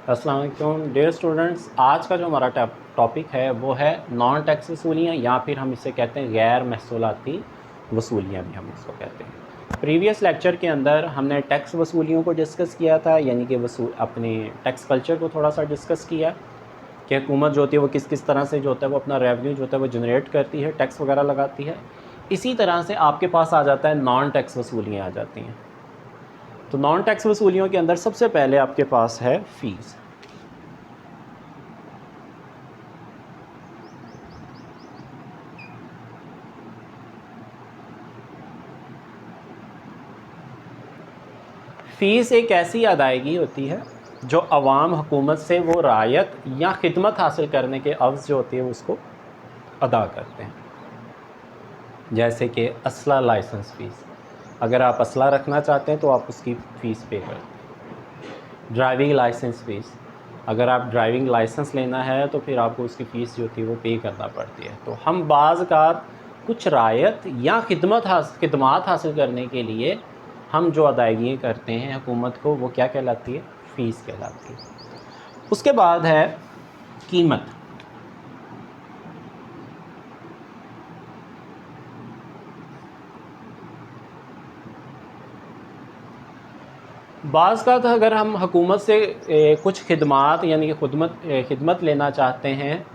अस्सलाम वालेकुम dear students. आज का जो हमारा टॉपिक है वो है नॉन टैक्स वसूलियाँ, या फिर हम इसे कहते हैं गैर महसूलाती वसूलियाँ भी हम इसको कहते हैं। प्रीवियस लेक्चर के अंदर हमने टैक्स वसूलियों को डिस्कस किया था, यानी कि अपने टैक्स कल्चर को थोड़ा सा डिस्कस किया कि हुकूमत जो होती है वो किस किस तरह से जो होता है वो अपना रेवेन्यू जो होता है वो जनरेट करती है, टैक्स वगैरह लगाती है। इसी तरह से आपके पास आ जाता है नॉन टैक्स वसूलियाँ आ जाती हैं। तो नॉन टैक्स वसूलियों के अंदर सबसे पहले आपके पास है फ़ीस। फ़ीस एक ऐसी अदायगी होती है जो अवाम हुकूमत से वो रायत या खिदमत हासिल करने के अवज़ जो होती है उसको अदा करते हैं। जैसे कि असला लाइसेंस फ़ीस, अगर आप असला रखना चाहते हैं तो आप उसकी फ़ीस पे करते हैं। ड्राइविंग लाइसेंस फ़ीस, अगर आप ड्राइविंग लाइसेंस लेना है तो फिर आपको उसकी फ़ीस जो होती है वो पे करना पड़ती है। तो हम बाज़ का कुछ रायत या खिदमात हासिल करने के लिए हम जो अदायगी करते हैं हुकूमत को, वो क्या कहलाती है? फ़ीस कहलाती है। उसके बाद है कीमत। बाज़ का अगर हम हुकूमत से कुछ खिदमात यानी कि खिदमत लेना चाहते हैं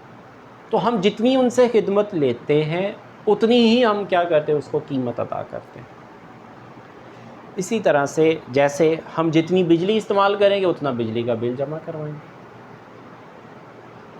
तो हम जितनी उनसे खिदमत लेते हैं उतनी ही हम क्या करते हैं, उसको कीमत अदा करते हैं। इसी तरह से जैसे हम जितनी बिजली इस्तेमाल करेंगे उतना बिजली का बिल जमा करवाएंगे,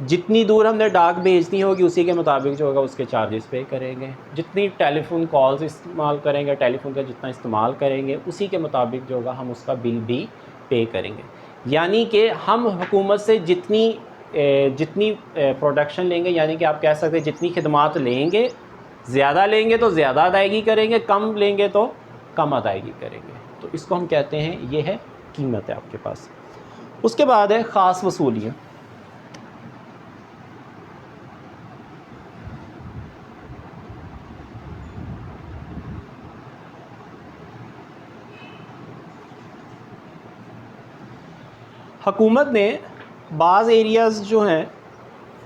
जितनी दूर हमने डाक भेजनी होगी उसी के मुताबिक जो होगा उसके चार्जेस पे करेंगे, जितनी टेलीफोन कॉल्स इस्तेमाल करेंगे, टेलीफोन का जितना इस्तेमाल करेंगे उसी के मुताबिक जो होगा हम उसका बिल भी पे करेंगे। यानी कि हम हुकूमत से जितनी प्रोडक्शन लेंगे, यानी कि आप कह सकते हैं जितनी खिदमात लेंगे, ज़्यादा लेंगे तो ज़्यादा अदायगी करेंगे, कम लेंगे तो कम अदायगी करेंगे। तो इसको हम कहते हैं, ये है कीमत है आपके पास। उसके बाद है ख़ास वसूलियाँ। हुकूमत ने बाज़ एरियाज़ जो हैं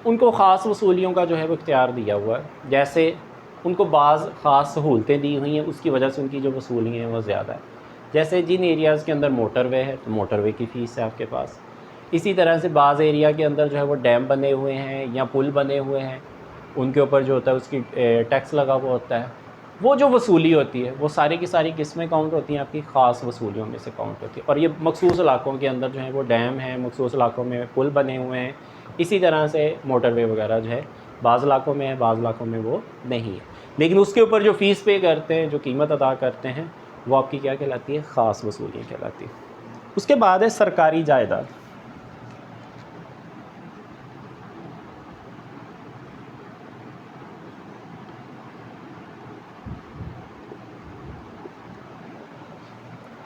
उनको ख़ास वसूलियों का जो है वो इख्तियार दिया हुआ है। जैसे उनको बाज़ ख़ास सहूलतें दी हुई हैं, उसकी वजह से उनकी जो वसूलियाँ हैं वो ज़्यादा है। जैसे जिन एरियाज़ के अंदर मोटरवे है तो मोटरवे की फ़ीस है आपके पास। इसी तरह से बाज़ एरिया के अंदर जो है वो डैम बने हुए हैं या पुल बने हुए हैं, उनके ऊपर जो होता है उसकी टैक्स लगा हुआ होता है। वो जो वसूली होती है वो सारी की सारी किस्में काउंट होती हैं, आपकी ख़ास वसूलियों में से काउंट होती है। और ये मखसूस इलाकों के अंदर जो है वो डैम है, मखसूस इलाकों में पुल बने हुए हैं। इसी तरह से मोटरवे वगैरह जो है बाज़ इलाकों में है, बाज़ इलाकों में वो नहीं है। लेकिन उसके ऊपर जो फ़ीस पे करते हैं, जो कीमत अदा करते हैं, वो आपकी क्या कहलाती है? ख़ास वसूलियाँ कहलाती है। उसके बाद है सरकारी जायदाद।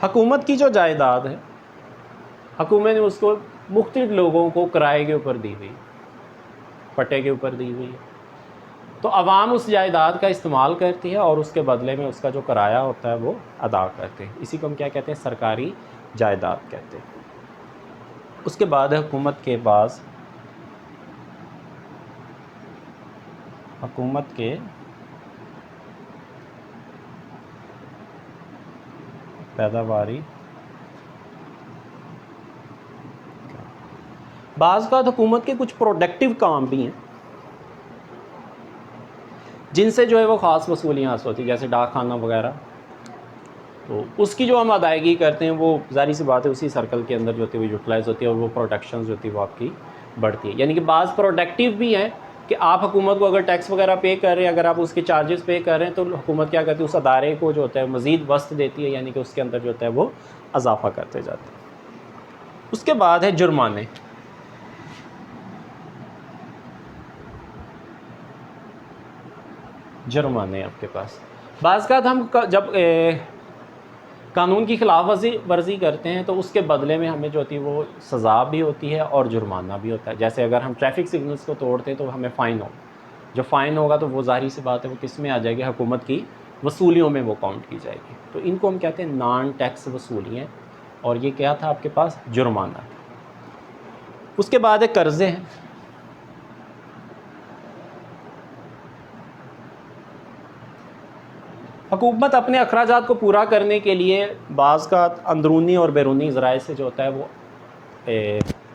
हुकूमत की जो जायदाद है, हुकूमत ने उसको मुख्तलिफ़ लोगों को किराए के ऊपर दी हुई, पट्टे के ऊपर दी हुई है। तो आवाम उस जायदाद का इस्तेमाल करती है और उसके बदले में उसका जो किराया होता है वो अदा करते हैं। इसी को हम क्या कहते हैं? सरकारी जायदाद कहते हैं। उसके बाद है हुकूमत के पैदावारी। बाज़ का हुकूमत के कुछ प्रोडक्टिव काम भी हैं जिनसे जो है वो ख़ास वसूलियाँ हासिल होती है, जैसे डाक खाना वगैरह। तो उसकी जो हम अदायगी करते हैं वो ज़ाहिर सी बात है उसी सर्कल के अंदर जो होती है वो यूटिलाइज़ होती है और वो प्रोडक्शन जो होती है वो आपकी बढ़ती है। यानी कि बाज़ प्रोडक्टिव भी हैं कि आप हुकूमत को अगर टैक्स वगैरह पे कर रहे हैं, अगर आप उसके चार्जेस पे कर रहे हैं, तो हुकूमत क्या करती है? उस अदारे को जो होता है मज़ीद वस्त देती है, यानी कि उसके अंदर जो होता है वो इजाफ़ा करते जाते हैं। उसके बाद है जुर्माने। जुर्माने आपके पास बाज़ का हम जब कानून की खिलाफ वर्जी करते हैं तो उसके बदले में हमें जो होती है वो सज़ा भी होती है और जुर्माना भी होता है। जैसे अगर हम ट्रैफिक सिग्नल्स को तोड़ते हैं तो हमें फ़ाइन हो, जो फ़ाइन होगा तो वो ज़ाहिर सी बात है वो किस में आ जाएगी? हुकूमत की वसूलियों में वो काउंट की जाएगी। तो इनको हम कहते हैं नॉन टैक्स वसूलियाँ, और ये क्या था आपके पास? जुर्माना। उसके बाद है कर्ज़े हैं। हुकूमत अपने अखराजात को पूरा करने के लिए बाज़ का अंदरूनी और बैरूनी ज़राए से जो होता है वो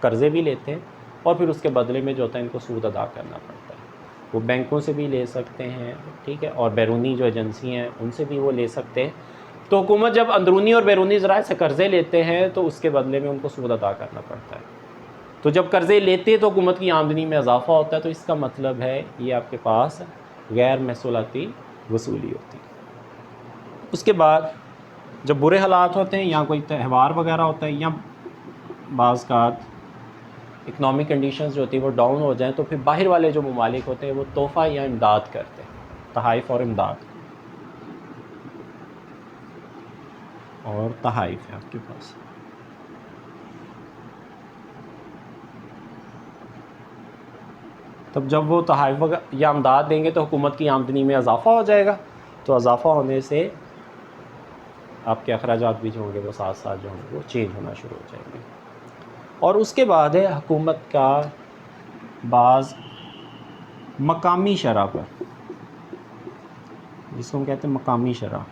कर्ज़े भी लेते हैं, और फिर उसके बदले में जो होता है इनको सूद अदा करना पड़ता है। वो बैंकों से भी ले सकते हैं, ठीक है, और बैरूनी जो एजेंसी हैं उनसे भी वो ले सकते हैं। तो हुकूमत जब अंदरूनी और बैरूनी ज़राए से कर्ज़े लेते हैं तो उसके बदले में उनको सूद अदा करना पड़ता है। तो जब कर्ज़े लेते हैं तो हुकूमत की आमदनी में इजाफ़ा होता है, तो इसका मतलब है ये आपके पास गैर महसूलाती वसूली होती है। उसके बाद जब बुरे हालात होते हैं या कोई त्यौहार वगैरह होता है या बाज़ का इकनॉमिक कंडीशंस जो होती है वो डाउन हो जाएं, तो फिर बाहर वाले जो ममालिक होते हैं वो तोहफ़ा या इमदाद करते हैं, तहाइफ़ और इमदाद। और तहाइफ़ है आपके पास, तब जब वो तहाइफ़ या इमदाद देंगे तो हुकूमत की आमदनी में इजाफ़ा हो जाएगा। तो इजाफ़ा होने से आपके अखराजात भी जो होंगे वो साथ साथ जो होंगे वो चेंज होना शुरू हो जाएंगे। और उसके बाद है हुकूमत का बाज़ मकामी शरह पर, जिसको हम कहते हैं मकामी शरह।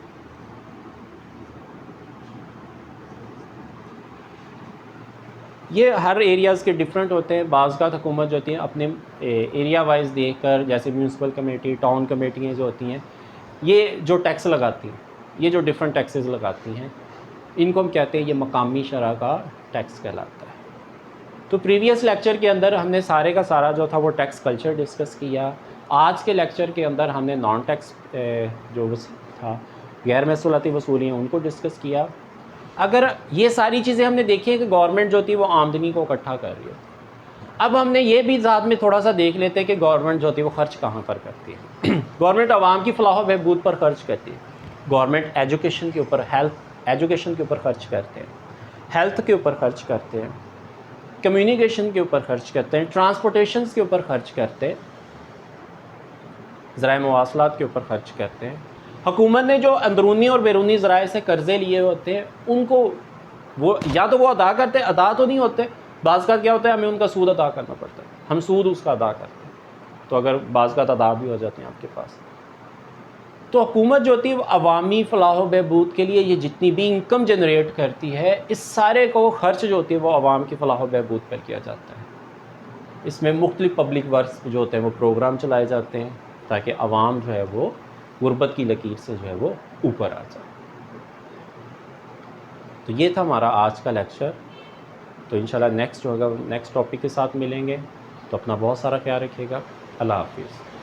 ये हर एरियाज़ के डिफरेंट होते हैं। बाज़ का हुकूमत जो होती है अपने एरिया वाइज देख कर, जैसे म्यूनसिपल कमेटी, टाउन कमेटियाँ जो होती हैं, ये जो टैक्स लगाती हैं, ये जो डिफरेंट टैक्सेस लगाती हैं, इनको हम कहते हैं ये मकामी शरह का टैक्स कहलाता है। तो प्रीवियस लेक्चर के अंदर हमने सारे का सारा जो था वो टैक्स कल्चर डिस्कस किया। आज के लेक्चर के अंदर हमने नॉन टैक्स जो था गैर महसूलाती वसूलियाँ उनको डिस्कस किया। अगर ये सारी चीज़ें हमने देखी है कि गवर्नमेंट जो थी वो आमदनी को इकट्ठा कर रही होती, अब हमने ये भी साथ में थोड़ा सा देख लेते हैं कि गवर्नमेंट जो थी वो खर्च कहाँ पर करती है। गवर्नमेंट आवाम की फलाह बहबूद पर खर्च करती है। गवर्नमेंट एजुकेशन के ऊपर, एजुकेशन के ऊपर खर्च करते हैं, हेल्थ के ऊपर खर्च करते हैं, कम्युनिकेशन के ऊपर खर्च करते हैं, ट्रांसपोर्टेशन के ऊपर खर्च करते हैं, ज़राए मवासलात के ऊपर खर्च करते हैं। हुकूमत ने जो अंदरूनी और बैरूनी ज़राए से कर्ज़े लिए होते हैं उनको वो या तो वो अदा करते हैं, अदा तो नहीं होते, बाज़ का क्या होता है हमें उनका सूद अदा करना पड़ता है, हम सूद उसका अदा करते हैं, तो अगर बाज़ का अदा भी हो जाते हैं आपके पास। तो हुकूमत जो होती है वो अवामी फ़लाह बहबूद के लिए ये जितनी भी इनकम जनरेट करती है, इस सारे को खर्च जो होती है वो अवाम की फ़लाह बहबूद पर किया जाता है। इसमें मुख्तलिफ़ पब्लिक वर्क्स जो होते हैं वो प्रोग्राम चलाए जाते हैं ताकि अवाम जो है वो गुर्बत की लकीर से जो है वो ऊपर आ जाए। तो ये था हमारा आज का लेक्चर। तो इंशाल्लाह नेक्स्ट जो होगा नेक्स्ट टॉपिक के साथ मिलेंगे। तो अपना बहुत सारा ख्याल रखिएगा। अल्लाह हाफिज़।